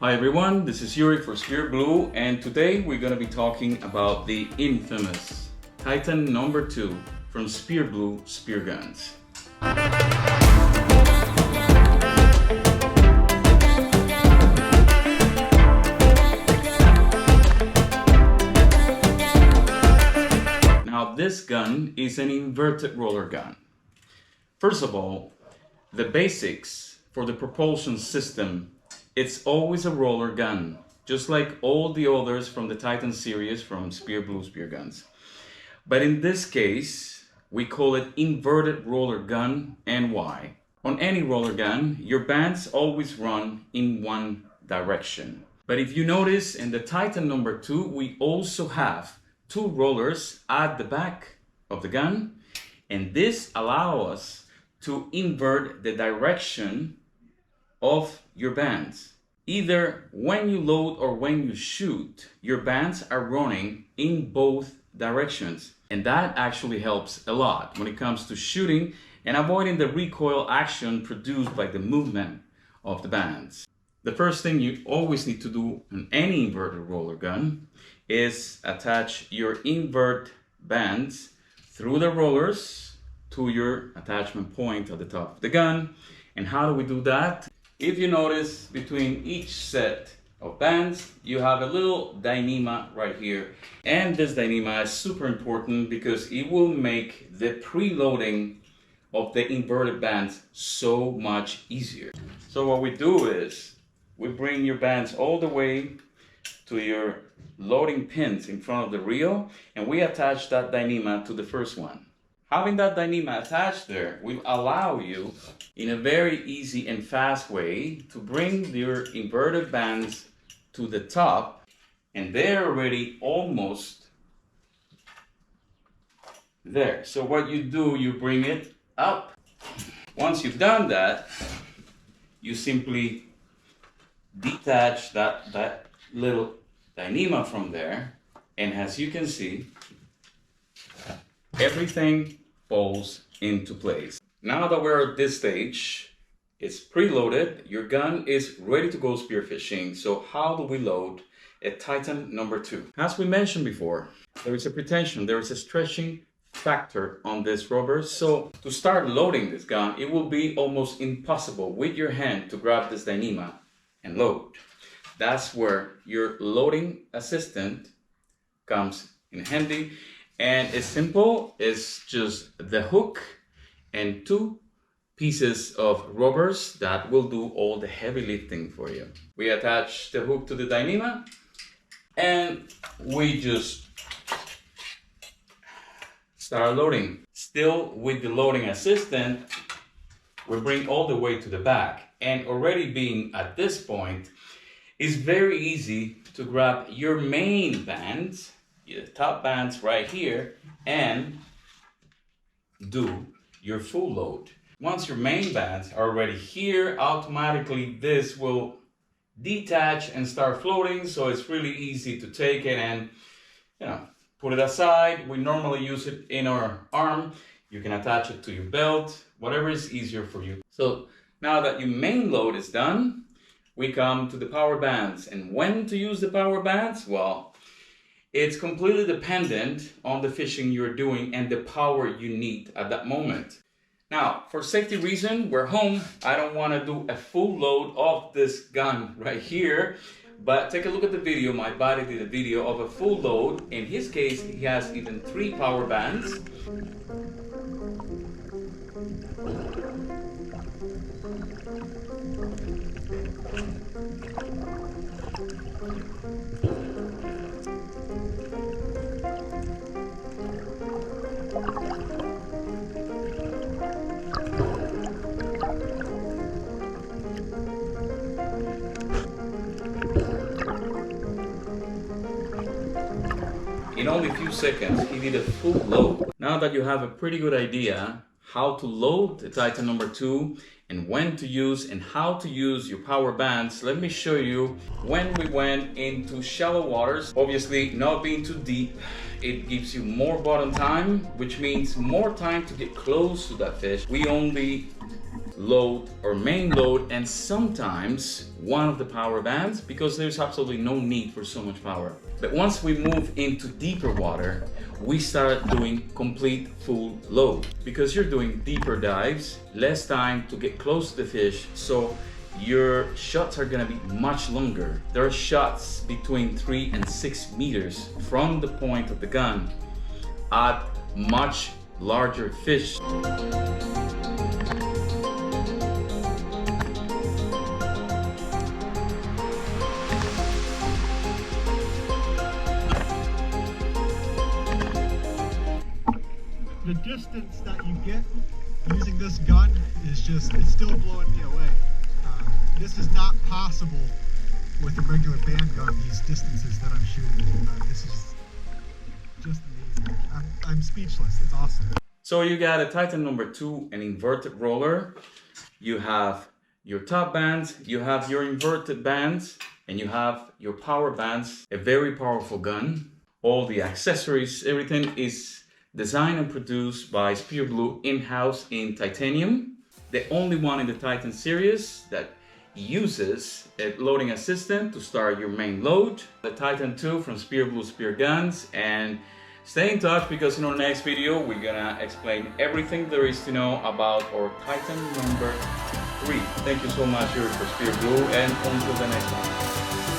Hi everyone, this is Yuri for SPEARBLU, and today we're going to be talking about the infamous Titan number 2 from SPEARBLU Spear Guns. Now this gun is an inverted roller gun. First of all, the basics for the propulsion system, it's always a roller gun, just like all the others from the Titan series from SPEARBLU Spear Guns. But in this case, we call it inverted roller gun, and why? On any roller gun, your bands always run in one direction. But if you notice in the Titan number 2, we also have two rollers at the back of the gun, and this allows us to invert the direction of your bands. Either when you load or when you shoot, your bands are running in both directions. And that actually helps a lot when it comes to shooting and avoiding the recoil action produced by the movement of the bands. The first thing you always need to do on any inverted roller gun is attach your invert bands through the rollers to your attachment point at the top of the gun. And how do we do that? If you notice, between each set of bands, you have a little dynema right here. And this dynema is super important because it will make the preloading of the inverted bands so much easier. So what we do is, we bring your bands all the way to your loading pins in front of the reel, and we attach that dynema to the first one. Having that dynema attached there will allow you, in a very easy and fast way, to bring your inverted bands to the top, and they're already almost there. So what you do, you bring it up. Once you've done that, you simply detach that little dynema from there, and as you can see, everything falls into place. Now that we're at this stage, it's preloaded, your gun is ready to go spearfishing. So how do we load a Titan number 2? As we mentioned before, there is a pretension, there is a stretching factor on this rubber. So to start loading this gun, it will be almost impossible with your hand to grab this dynema and load. That's where your loading assistant comes in handy. And it's simple, it's just the hook and two pieces of rubbers that will do all the heavy lifting for you. We attach the hook to the dynema and we just start loading. Still with the loading assistant, we bring all the way to the back, and already being at this point, it's very easy to grab your main bands, the top bands right here, and do your full load. Once your main bands are already here, automatically this will detach and start floating, so it's really easy to take it and put it aside. We normally use it in our arm. You can attach it to your belt, whatever is easier for you. So now that your main load is done, we come to the power bands. And when to use the power bands? Well, it's completely dependent on the fishing you're doing and the power you need at that moment. Now, for safety reason, we're home. I don't want to do a full load of this gun right here, but take a look at the video. My buddy did a video of a full load. In his case, he has even 3 power bands. In only a few seconds, he did a full load. Now that you have a pretty good idea how to load the Titan number 2 and when to use and how to use your power bands, let me show you when we went into shallow waters. Obviously, not being too deep, it gives you more bottom time, which means more time to get close to that fish. We only load or main load, and sometimes one of the power bands, because there's absolutely no need for so much power. But once we move into deeper water, we start doing complete full load, because you're doing deeper dives, less time to get close to the fish, so your shots are gonna be much longer. There are shots between 3 and 6 meters from the point of the gun at much larger fish. The distance that you get using this gun is just, it's still blowing me away. This is not possible with a regular band gun, these distances that I'm shooting. This is just amazing. I'm speechless. It's awesome. So you got a Titan number 2, an inverted roller. You have your top bands, you have your inverted bands, and you have your power bands. A very powerful gun. All the accessories, everything is designed and produced by SPEARBLU in-house in titanium. The only one in the Titan series that uses a loading assistant to start your main load. The Titan 2 from SPEARBLU Spear Guns. And stay in touch, because in our next video we're gonna explain everything there is to know about our Titan number 3. Thank you so much here for SPEARBLU, and until the next one.